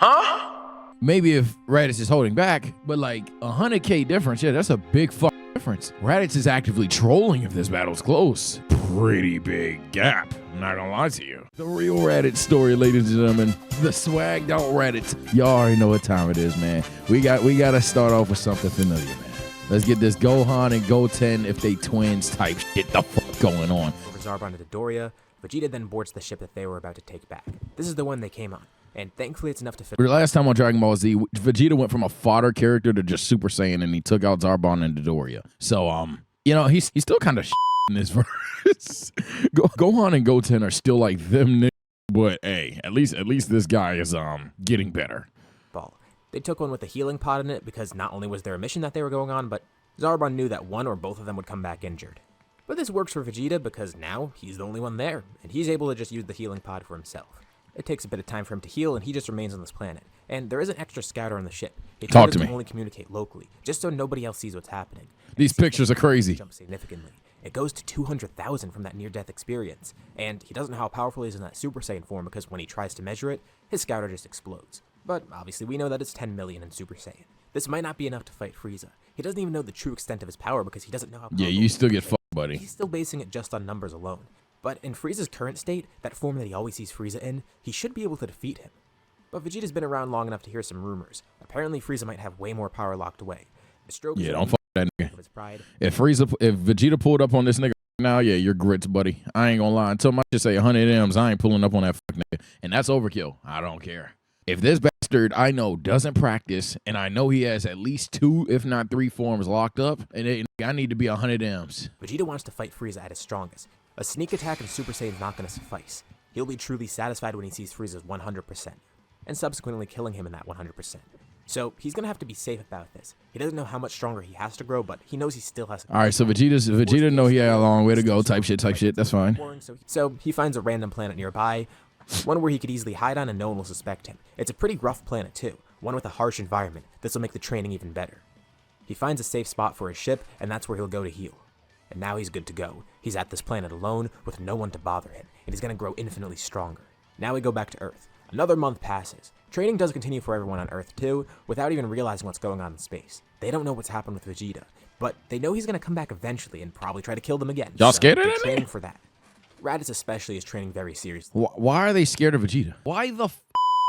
Huh? Maybe if Raditz is holding back, but like 100K difference, yeah, that's a big difference. Raditz is actively trolling if this battle's close. Pretty big gap, I'm not gonna lie to you. The real Raditz story, ladies and gentlemen. The swagged out Raditz. Y'all already know what time it is, man. We gotta start off with something familiar, man. Let's get this Gohan and Goten if they twins type shit the fuck going on. Over Zarbon to Doria, Vegeta then boards the ship that they were about to take back. This is the one they came on, and thankfully it's enough to fit. Last time on Dragon Ball Z, Vegeta went from a fodder character to just Super Saiyan, and he took out Zarbon and Doria. So, you know, he's still kind of in this verse. Gohan and Goten are still like them niggas, but hey, at least this guy is getting better. They took one with a healing pod in it because not only was there a mission that they were going on, but Zarbon knew that one or both of them would come back injured. But this works for Vegeta because now he's the only one there, and he's able to just use the healing pod for himself. It takes a bit of time for him to heal, and he just remains on this planet. And there is an extra scouter on the ship. Talk to me. Only communicate locally, just so nobody else sees what's happening. These pictures are crazy. Jump significantly. It goes to 200,000 from that near-death experience, and he doesn't know how powerful he is in that Super Saiyan form because when he tries to measure it, his scouter just explodes. But obviously we know that it's 10 million in Super Saiyan. This might not be enough to fight Frieza. He doesn't even know the true extent of his power because he doesn't know how powerful. Yeah, you still get fucked, buddy. He's still basing it just on numbers alone. But in Frieza's current state, that form that he always sees Frieza in, he should be able to defeat him. But Vegeta's been around long enough to hear some rumors. Apparently Frieza might have way more power locked away. Yeah, don't fuck that nigga. His pride. If Vegeta pulled up on this nigga now, yeah, you're grits, buddy. I ain't gonna lie. Until my shit say 100 M's, I ain't pulling up on that fuck nigga. And that's overkill. I don't care. If this bastard I know doesn't practice, and I know he has at least 2, if not 3 forms locked up, and I need to be 100 M's. Vegeta wants to fight Frieza at his strongest. A sneak attack and Super Saiyan is not going to suffice. He'll be truly satisfied when he sees Frieza's 100%, and subsequently killing him in that 100%. So he's going to have to be safe about this. He doesn't know how much stronger he has to grow, but he knows he still has to. All right, so Vegeta know he had a long way to go, type shit. That's fine. So he finds a random planet nearby, one where he could easily hide on and no one will suspect him. It's a pretty rough planet too, one with a harsh environment. This will make the training even better. He finds a safe spot for his ship, and that's where he'll go to heal. And now he's good to go. He's at this planet alone, with no one to bother him, and he's going to grow infinitely stronger. Now we go back to Earth. Another month passes. Training does continue for everyone on Earth too, without even realizing what's going on in space. They don't know what's happened with Vegeta, but they know he's going to come back eventually and probably try to kill them again. Y'all scared of they're that training for that. Raditz especially is training very seriously. Why are they scared of Vegeta? Why the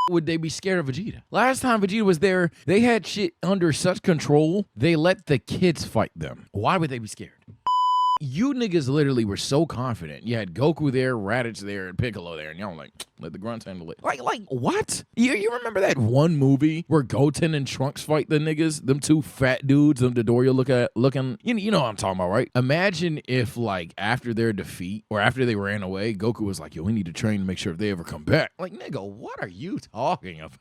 would they be scared of Vegeta? Last time Vegeta was there, they had shit under such control, they let the kids fight them. Why would they be scared? You niggas literally were so confident. You had Goku there, Raditz there, and Piccolo there, and y'all like, let the grunts handle it. Like what? You remember that one movie where Goten and Trunks fight the niggas? Them 2 fat dudes, them Dodoria looking, you know what I'm talking about, right? Imagine if, like, after their defeat, or after they ran away, Goku was like, yo, we need to train to make sure if they ever come back. Like, nigga, what are you talking about?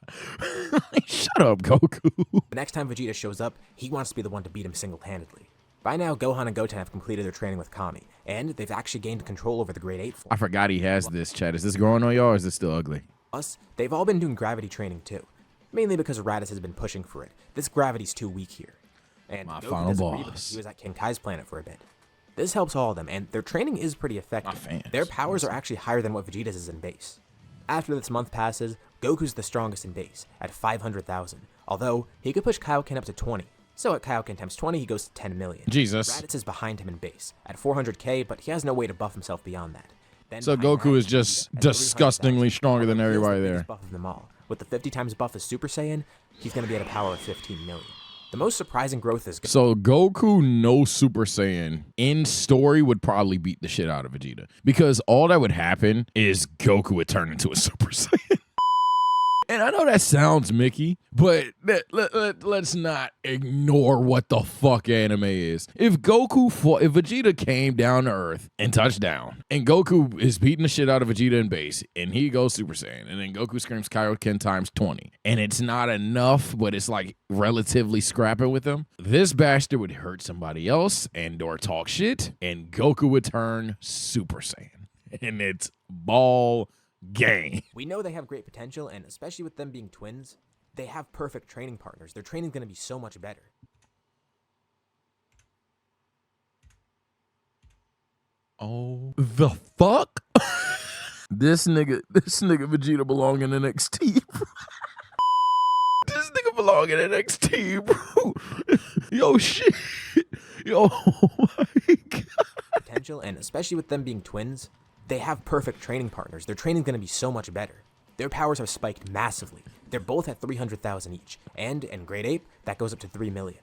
Like, shut up, Goku. The next time Vegeta shows up, he wants to be the one to beat him single-handedly. By now, Gohan and Goten have completed their training with Kami, and they've actually gained control over the Grade 8 form. I forgot he has this, Chad. Is this growing on y'all, or is this still ugly? Plus, they've all been doing gravity training too, mainly because Raditz has been pushing for it. This gravity's too weak here. And my Goku final doesn't agree because boss. he was at King Kai's planet for a bit. This helps all of them, and their training is pretty effective. Their powers are actually higher than what Vegeta's is in base. After this month passes, Goku's the strongest in base, at 500,000, although he could push Kaioken up to 20. So at Kaioken times 20, he goes to 10 million. Jesus. Raditz is behind him in base, at 400k, but he has no way to buff himself beyond that. Then so Goku is just disgustingly stronger than everybody there. Buff of them all. With the 50 times buff as Super Saiyan, he's going to be at a power of 15 million. The most surprising growth is... So Goku, no Super Saiyan, in story would probably beat the shit out of Vegeta. Because all that would happen is Goku would turn into a Super Saiyan. And I know that sounds Mickey, but let's not ignore what the fuck anime is. If Vegeta came down to Earth and touched down, and Goku is beating the shit out of Vegeta in base, and he goes Super Saiyan, and then Goku screams Kaioken times 20, and it's not enough, but it's like relatively scrapping with him, this bastard would hurt somebody else and or talk shit, and Goku would turn Super Saiyan. And it's ball game. We know they have great potential, and especially with them being twins, they have perfect training partners. Their training's going to be so much better. Oh, the fuck? This nigga Vegeta belong in NXT. belong in NXT, bro. Yo, shit. Yo, oh my God. Potential, and especially with them being twins, they have perfect training partners. Their training's going to be so much better. Their powers have spiked massively. They're both at 300,000 each, and in Great Ape, that goes up to 3 million.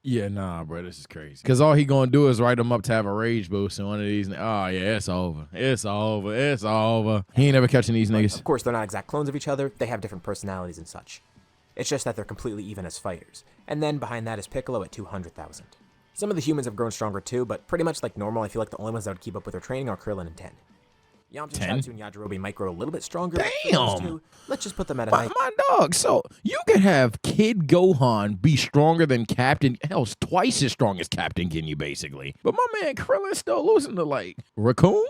Yeah, nah, bro, this is crazy. Because all he gonna do is write him up to have a rage boost in one of these. Oh, yeah, it's over. It's over. It's over. He ain't never catching these niggas. Of course, they're not exact clones of each other. They have different personalities and such. It's just that they're completely even as fighters. And then behind that is Piccolo at 200,000. Some of the humans have grown stronger too, but pretty much like normal, I feel like the only ones that would keep up with their training are Krillin and 10. Yamcha, 10? Chatsu, and Yajirobe might grow a little bit stronger. Damn! Let's just put them at a But nice... my dog, so you could have Kid Gohan be stronger than Captain, hell, twice as strong as Captain Ginyu, basically. But my man Krillin still losing to, like, Raccoon?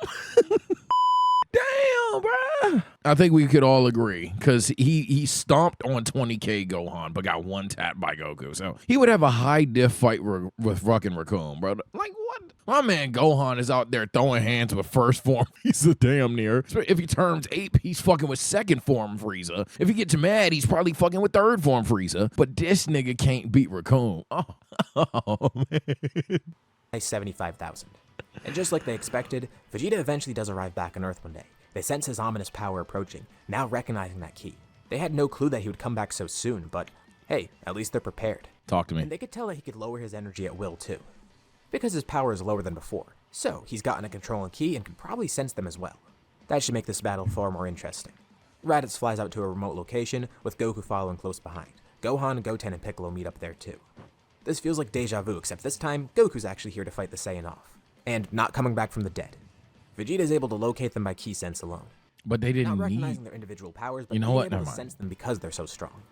Damn, bruh. I think we could all agree, because he stomped on 20K Gohan, but got one tap by Goku. So he would have a high diff fight with fucking Raccoon, bro. Like, what? My man Gohan is out there throwing hands with first form Frieza damn near. If he turns ape, he's fucking with second form Frieza. If he gets mad, he's probably fucking with third form Frieza. But this nigga can't beat Raccoon. Oh man. 75,000. And just like they expected, Vegeta eventually does arrive back on Earth one day. They sense his ominous power approaching, now recognizing that key. They had no clue that he would come back so soon, but hey, at least they're prepared. Talk to me. And they could tell that he could lower his energy at will too, because his power is lower than before. So he's gotten a controlling key and can probably sense them as well. That should make this battle far more interesting. Raditz flies out to a remote location, with Goku following close behind. Gohan, Goten, and Piccolo meet up there too. This feels like deja vu, except this time, Goku's actually here to fight the Saiyan off. And not coming back from the dead. Vegeta is able to locate them by ki sense alone. But they didn't Not recognizing their individual powers, but being able to sense them because they're so strong.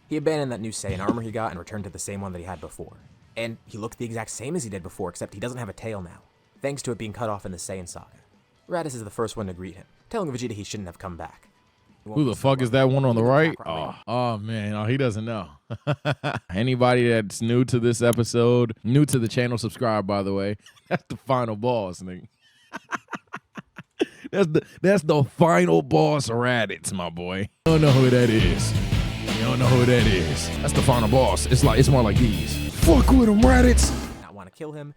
He abandoned that new Saiyan armor he got and returned to the same one that he had before. And he looked the exact same as he did before, except he doesn't have a tail now, thanks to it being cut off in the Saiyan saga. Raditz is the first one to greet him, telling Vegeta he shouldn't have come back. Who the fuck is that one on the right? Oh man, oh, he doesn't know. Anybody that's new to this episode, new to the channel, subscribe, by the way. That's the final boss, nigga. That's the final boss Raditz, my boy. You don't know who that is. You don't know who that is. That's the final boss. It's more like these. Fuck with him, Raditz. Not want to kill him.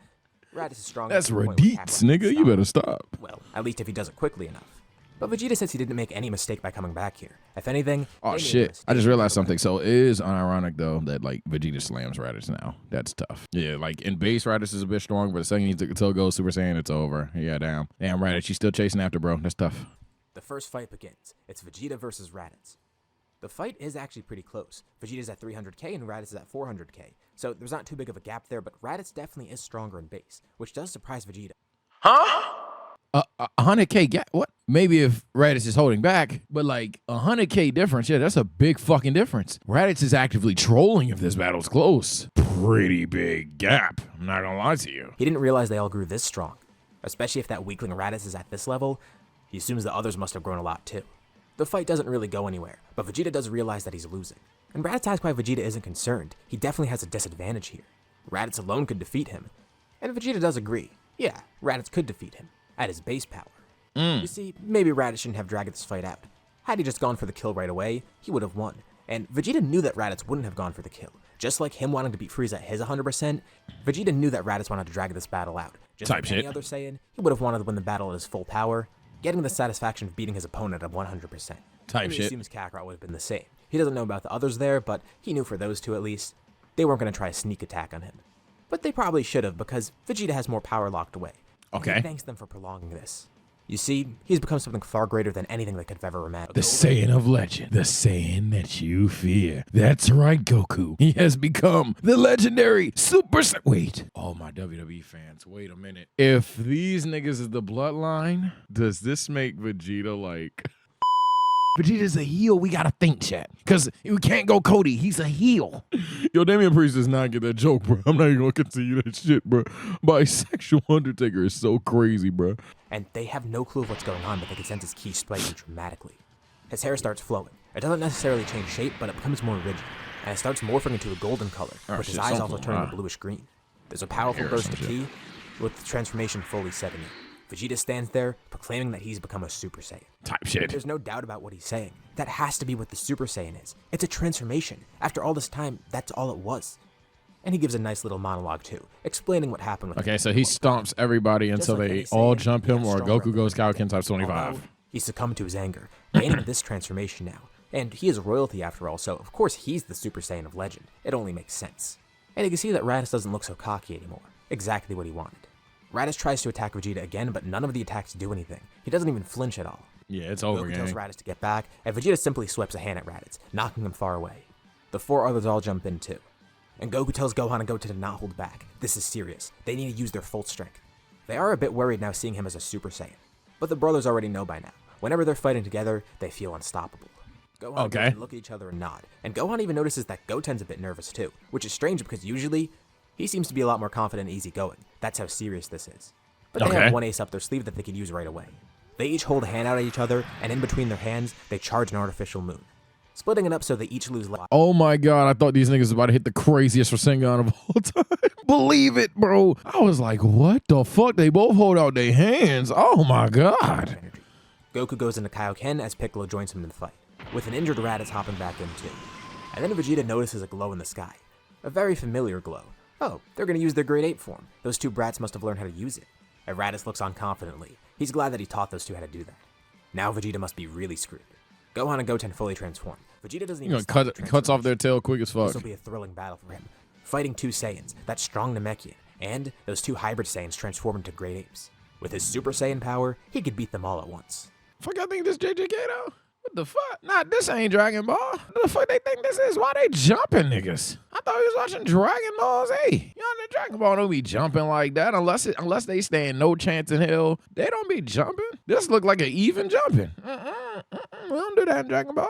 Raditz is strong. That's Raditz, nigga. You better stop. Well, at least if he does it quickly enough. But Vegeta says he didn't make any mistake by coming back here. If anything, oh shit! I just realized something. So it is unironic though that like Vegeta slams Raditz now. That's tough. Yeah, like in base Raditz is a bit strong, but the second he goes Super Saiyan, it's over. Yeah, damn Raditz, you still chasing after, bro. That's tough. The first fight begins. It's Vegeta versus Raditz. The fight is actually pretty close. Vegeta's at 300k and Raditz is at 400k. So there's not too big of a gap there, but Raditz definitely is stronger in base, which does surprise Vegeta. Huh? 100k gap? What? Maybe if Raditz is holding back, but like 100k difference, yeah, that's a big fucking difference. Raditz is actively trolling if this battle's close. Pretty big gap. I'm not gonna lie to you. He didn't realize they all grew this strong. Especially if that weakling Raditz is at this level, he assumes the others must have grown a lot too. The fight doesn't really go anywhere, but Vegeta does realize that he's losing. And Raditz asks why Vegeta isn't concerned. He definitely has a disadvantage here. Raditz alone could defeat him. And Vegeta does agree. Yeah, Raditz could defeat him. At his base power. You see, maybe Raditz shouldn't have dragged this fight out. Had he just gone for the kill right away, he would have won. And Vegeta knew that Raditz wouldn't have gone for the kill. Just like him wanting to beat Frieza at his 100%, Vegeta knew that Raditz wanted to drag this battle out. Just like any other Saiyan, he would have wanted to win the battle at his full power, getting the satisfaction of beating his opponent at 100%. He assumes Kakarot would have been the same. He doesn't know about the others there, but he knew for those two at least, they weren't going to try a sneak attack on him. But they probably should have, because Vegeta has more power locked away. Okay. He thanks them for prolonging this. You see, he's become something far greater than anything they could have ever imagined. The Saiyan of legend. The Saiyan that you fear. That's right, Goku. He has become the legendary Super Saiyan. Wait. All my WWE fans, wait a minute. If these niggas is the bloodline, does this make Vegeta like... Vegeta's a heel, we gotta think, chat. Because we can't go Cody, he's a heel. Yo, Damian Priest does not get that joke, bro. I'm not even gonna continue that shit, bro. Bisexual Undertaker is so crazy, bro. And they have no clue of what's going on, but they can sense his ki spiking dramatically. His hair starts flowing. It doesn't necessarily change shape, but it becomes more rigid. And it starts morphing into a golden color, with his eyes also turning a bluish green. There's a powerful burst of ki, with the transformation fully setting in. Vegeta stands there, proclaiming that he's become a Super Saiyan. Type shit. There's no doubt about what he's saying. That has to be what the Super Saiyan is. It's a transformation. After all this time, that's all it was. And he gives a nice little monologue too, explaining what happened with Okay, so he stomps everybody until like they any all Saiyan, jump he him, has or stronger Goku goes ability. Kaioken times 25. Although he succumbed to his anger, gaining this transformation now. And he is royalty after all, so of course he's the Super Saiyan of legend. It only makes sense. And you can see that Raditz doesn't look so cocky anymore. Exactly what he wanted. Raditz tries to attack Vegeta again, but none of the attacks do anything. He doesn't even flinch at all. Yeah, it's over, Goku gang. tells Raditz to get back, and Vegeta simply swipes a hand at Raditz, knocking him far away. The 4 others all jump in too. And Goku tells Gohan and Goten to not hold back. This is serious. They need to use their full strength. They are a bit worried now seeing him as a Super Saiyan. But the brothers already know by now. Whenever they're fighting together, they feel unstoppable. Gohan and Goten look at each other and nod. And Gohan even notices that Goten's a bit nervous too, which is strange because usually he seems to be a lot more confident and easygoing. That's how serious this is. But they have one ace up their sleeve that they could use right away. They each hold a hand out at each other, and in between their hands, they charge an artificial moon, splitting it up so they each lose life. Oh my god, I thought these niggas was about to hit the craziest Rasengan of all time. Believe it, bro. I was like, what the fuck? They both hold out their hands. Oh my god. Goku goes into Kaioken as Piccolo joins him in the fight, with an injured Raditz hopping back in too. And then Vegeta notices a glow in the sky. A very familiar glow. Oh, they're gonna use their Grade 8 form. Those two brats must have learned how to use it. And Raditz looks on confidently. He's glad that he taught those two how to do that. Now Vegeta must be really screwed. Gohan and Goten fully transform. Vegeta doesn't even Cuts off their tail quick as fuck. This will be a thrilling battle for him. Fighting 2 Saiyans, that strong Namekian, and those 2 hybrid Saiyans transform into Great Apes. With his Super Saiyan power, he could beat them all at once. Fuck, I think this JJK though? What the fuck? Nah, this ain't Dragon Ball. What the fuck they think this is? Why they jumping niggas? I thought we was watching Dragon Ball Z. You know, the Dragon Ball don't be jumping like that unless they stand no chance in hell. They don't be jumping. This look like an even jumping. We don't do that in Dragon Ball.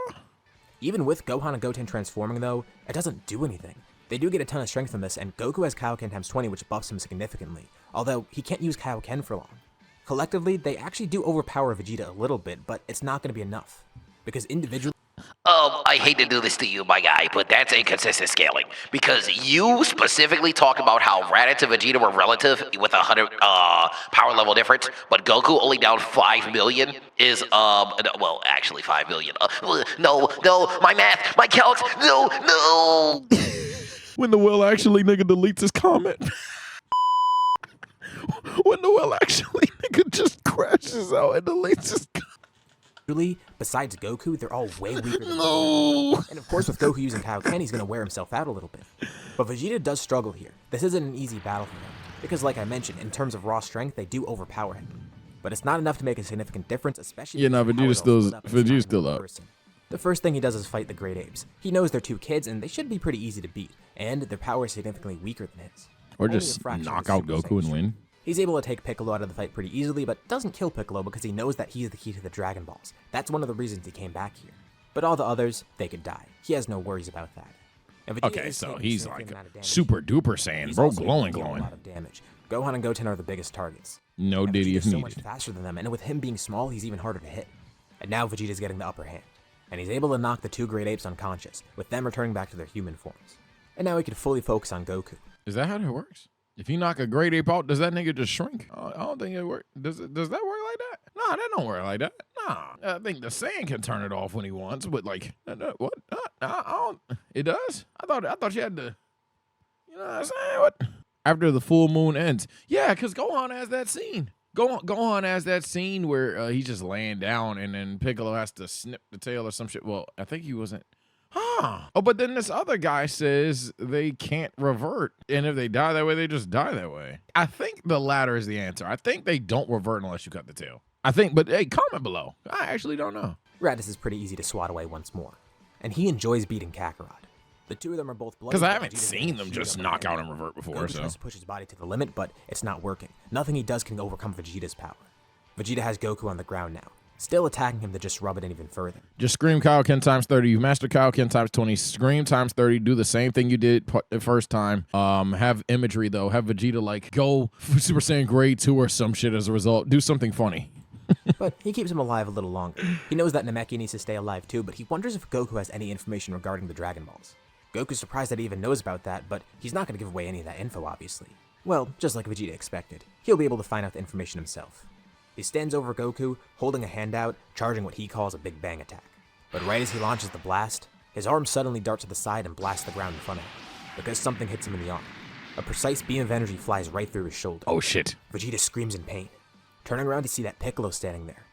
Even with Gohan and Goten transforming though, it doesn't do anything. They do get a ton of strength from this, and Goku has Kaioken times 20, which buffs him significantly, although he can't use Kaioken for long. Collectively, they actually do overpower Vegeta a little bit, but it's not going to be enough. Because individually... I hate to do this to you, my guy, but that's inconsistent scaling. Because you specifically talk about how Raditz and Vegeta were relative with 100 power level difference, but Goku only down 5 million is, well, actually 5 million. No, my math, my calcs, no. When the Will actually nigga deletes his comment. When the Will actually nigga just crashes out and deletes his comment. Besides Goku, they're all way weaker than Vegeta. And of course, with Goku using Kaioken, he's going to wear himself out a little bit. But Vegeta does struggle here. This isn't an easy battle for him, because like I mentioned, in terms of raw strength, they do overpower him. But it's not enough to make a significant difference, especially Vegeta's still up. The first thing he does is fight the Great Apes. He knows they're 2 kids, and they should be pretty easy to beat, and their power is significantly weaker than his. Or just knock out Goku and win. He's able to take Piccolo out of the fight pretty easily, but doesn't kill Piccolo because he knows that he's the key to the Dragon Balls. That's one of the reasons he came back here. But all the others, they could die. He has no worries about that. Okay, so he's like super duper Saiyan, bro, glowing. A lot of damage. Gohan and Goten are the biggest targets. No Diddy if needed. So much faster than them, and with him being small, he's even harder to hit. And now Vegeta's getting the upper hand, and he's able to knock the 2 Great Apes unconscious, with them returning back to their human forms. And now he can fully focus on Goku. Is that how that works? If you knock a Great Ape out, does that nigga just shrink? I don't think it works. Does that work like that? Nah, that don't work like that. Nah, I think the Saiyan can turn it off when he wants, but like, what? I don't. It does? I thought you had to. You know what I'm saying? What? After the full moon ends, yeah, because Gohan has that scene. Gohan has that scene where he's just laying down and then Piccolo has to snip the tail or some shit. Well, I think he wasn't. Oh, but then this other guy says they can't revert. And if they die that way, they just die that way. I think the latter is the answer. I think they don't revert unless you cut the tail. I think, but hey, comment below. I actually don't know. Raditz is pretty easy to swat away once more. And he enjoys beating Kakarot. The 2 of them are both bloody. Because I haven't seen them just knock out and revert before, Goku tries to push his body to the limit, but it's not working. Nothing he does can overcome Vegeta's power. Vegeta has Goku on the ground now, still attacking him to just rub it in even further. Just scream Kaioken times 30. You master Kaioken times 20. Scream times 30. Do the same thing you did the first time. Have imagery, though. Have Vegeta, like, go Super Saiyan Grade 2 or some shit as a result. Do something funny. But he keeps him alive a little longer. He knows that Namekian needs to stay alive, too, but he wonders if Goku has any information regarding the Dragon Balls. Goku's surprised that he even knows about that, but he's not going to give away any of that info, obviously. Well, just like Vegeta expected, he'll be able to find out the information himself. He stands over Goku, holding a hand out, charging what he calls a Big Bang attack. But right as he launches the blast, his arm suddenly darts to the side and blasts the ground in front of him, because something hits him in the arm. A precise beam of energy flies right through his shoulder. Oh shit. Vegeta screams in pain, turning around to see that Piccolo standing there,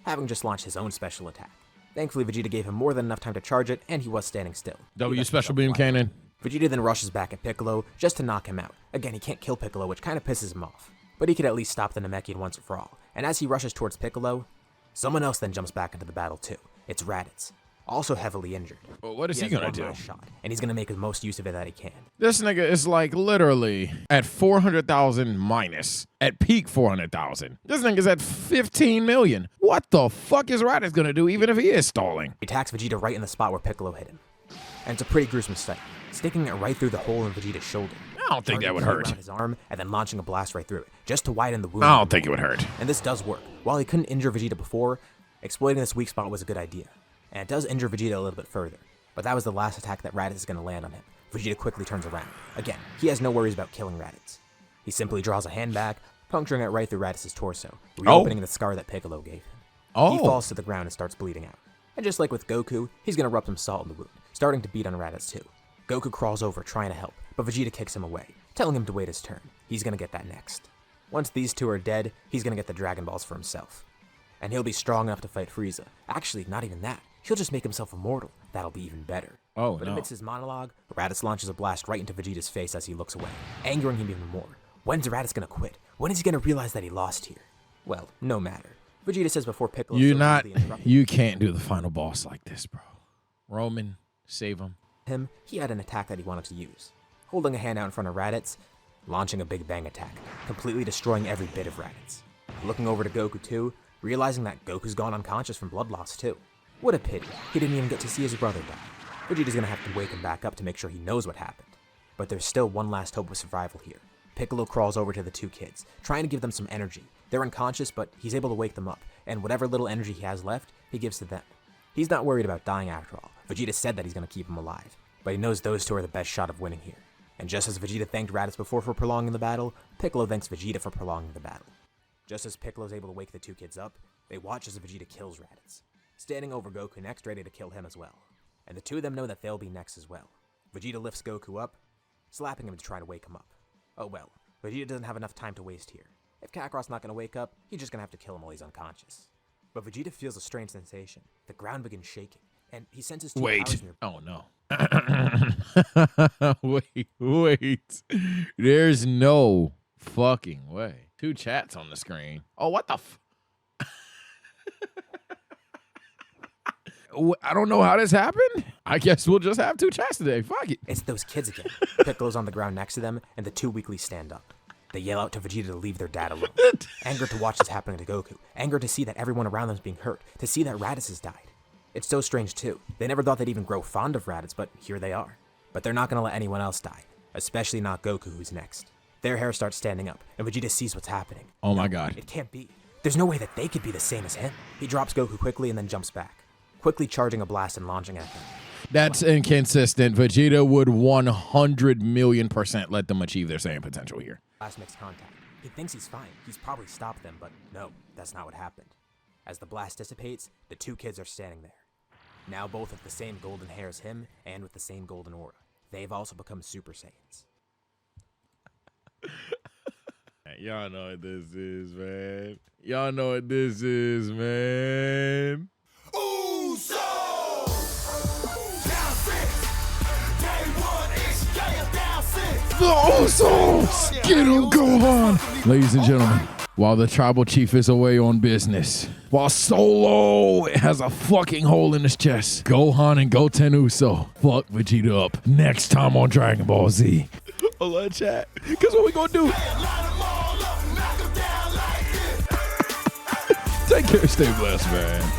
having just launched his own special attack. Thankfully, Vegeta gave him more than enough time to charge it, and he was standing still. W special beam cannon. Vegeta then rushes back at Piccolo just to knock him out. Again, he can't kill Piccolo, which kind of pisses him off. But he could at least stop the Namekian once and for all. And as he rushes towards Piccolo, someone else then jumps back into the battle too. It's Raditz, also heavily injured. Well, what is he has gonna one do? last shot, and he's gonna make the most use of it that he can. This nigga is like literally at 400,000 minus. At peak 400,000. This nigga's at 15 million. What the fuck is Raditz gonna do even if he is stalling? He attacks Vegeta right in the spot where Piccolo hit him. And it's a pretty gruesome sight, sticking it right through the hole in Vegeta's shoulder. I don't think that would hurt. Around his arm and then launching a blast right through it, just to widen the wound. I don't think it would hurt. And this does work. While he couldn't injure Vegeta before, exploiting this weak spot was a good idea. And it does injure Vegeta a little bit further. But that was the last attack that Raditz is going to land on him. Vegeta quickly turns around. Again, he has no worries about killing Raditz. He simply draws a hand back, puncturing it right through Raditz's torso, reopening the scar that Piccolo gave him. He falls to the ground and starts bleeding out. And just like with Goku, he's going to rub some salt in the wound, starting to beat on Raditz too. Goku crawls over trying to help, but Vegeta kicks him away, telling him to wait his turn. He's going to get that next. Once these two are dead, he's going to get the Dragon Balls for himself. And he'll be strong enough to fight Frieza. Actually, not even that. He'll just make himself immortal. That'll be even better. But amidst his monologue, Raditz launches a blast right into Vegeta's face as he looks away, angering him even more. When's Raditz going to quit? When is he going to realize that he lost here? Well, no matter. Vegeta says before Piccolo... You can't do the final boss like this, bro. Roman, save him. He had an attack that he wanted to use. Holding a hand out in front of Raditz, launching a Big Bang attack, completely destroying every bit of Raditz. Looking over to Goku too, realizing that Goku's gone unconscious from blood loss too. What a pity, he didn't even get to see his brother die. Vegeta's gonna have to wake him back up to make sure he knows what happened. But there's still one last hope of survival here. Piccolo crawls over to the two kids, trying to give them some energy. They're unconscious, but he's able to wake them up, and whatever little energy he has left, he gives to them. He's not worried about dying after all. Vegeta said that he's gonna keep him alive, but he knows those two are the best shot of winning here. And just as Vegeta thanked Raditz before for prolonging the battle, Piccolo thanks Vegeta for prolonging the battle. Just as Piccolo's able to wake the two kids up, they watch as Vegeta kills Raditz, standing over Goku next, ready to kill him as well. And the two of them know that they'll be next as well. Vegeta lifts Goku up, slapping him to try to wake him up. Oh well, Vegeta doesn't have enough time to waste here. If Kakarot's not going to wake up, he's just going to have to kill him while he's unconscious. But Vegeta feels a strange sensation. The ground begins shaking, and he senses two powers near. Oh no. Wait. There's no fucking way. Two chats on the screen. Oh, what the f... I don't know how this happened. I guess we'll just have two chats today. Fuck it. It's those kids again. Piccolo's on the ground next to them, and the two weakly stand up. They yell out to Vegeta to leave their dad alone. Angered to watch this happening to Goku. Angered to see that everyone around them is being hurt. To see that Raditz has died. It's so strange too. They never thought they'd even grow fond of Raditz, but here they are. But they're not going to let anyone else die. Especially not Goku, who's next. Their hair starts standing up, and Vegeta sees what's happening. Oh my god. It can't be. There's no way that they could be the same as him. He drops Goku quickly and then jumps back, quickly charging a blast and launching at them. That's inconsistent. Vegeta would 100 million% let them achieve their same potential here. Blast makes contact. He thinks he's fine. He's probably stopped them, but no, that's not what happened. As the blast dissipates, the two kids are standing there. Now both with the same golden hair as him and with the same golden aura. They've also become Super Saiyans. Y'all know what this is, man. Y'all know what this is, man. The Usos! Get him, Gohan! Ladies and gentlemen, while the tribal chief is away on business, while Solo has a fucking hole in his chest, Gohan and Goten Uso fuck Vegeta up next time on Dragon Ball Z. Hold on, chat. Because what we gonna do? Take care, stay blessed, man.